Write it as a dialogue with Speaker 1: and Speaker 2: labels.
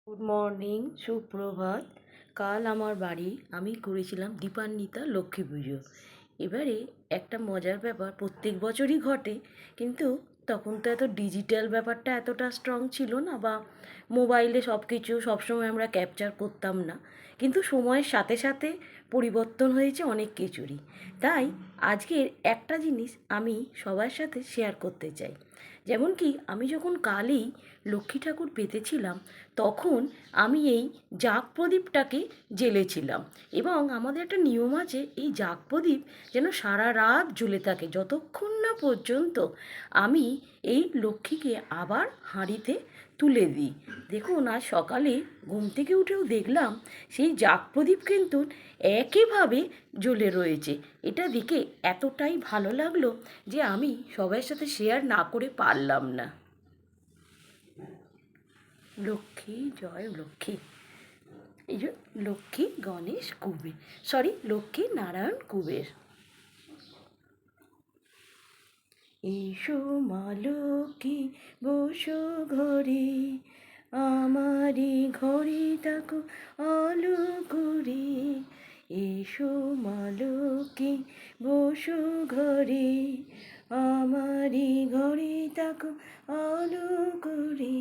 Speaker 1: Good morning, সুপ্রভাত। কাল আমার বাড়ি আমি করেছিলাম দীপান্বিতা লক্ষ্মী পুজো। এবারে একটা মজার ব্যাপার প্রত্যেক বছরই ঘটে, কিন্তু তখন তো এত ডিজিটাল ব্যাপারটা এতটা স্ট্রং ছিল না, বা মোবাইলে সব কিছু সবসময় আমরা ক্যাপচার করতাম না। কিন্তু সময়ের সাথে সাথে পরিবর্তন হয়েছে অনেক কিছুরই। তাই আজকের একটা জিনিস আমি সবার সাথে শেয়ার করতে চাই। যেমন কি, আমি যখন কালই লক্ষ্মী ঠাকুর পেতেছিলাম, তখন আমি এই জাগ প্রদীপটাকে জ্বেলেছিলাম। এবং আমাদের একটা নিয়ম আছে, এই জাগ প্রদীপ যেন সারা রাত জ্বলে থাকে, যতক্ষণ না পর্যন্ত আমি এই লক্ষ্মীকে আবার হাঁড়িতে তুলে দিই। দেখুন, আজ সকালে ঘুম থেকে উঠেও দেখলাম সেই জাগ প্রদীপ কিন্তু একইভাবে জ্বলে রয়েছে। এটা দেখে এতটাই ভালো লাগলো যে আমি সবার সাথে শেয়ার না করে পারলাম না। লক্ষ্মী জয় লক্ষ্মী। এই যে লক্ষ্মী গণেশ কুবের, সরি, লক্ষ্মী নারায়ণ কুবের। এসো মা লক্ষ্মী, বসো ঘরে, আমারই ঘরে তাকো আলো করে। এসো মা লক্ষ্মী, বসো ঘরে, আমারই ঘরে তাকো আলো করে।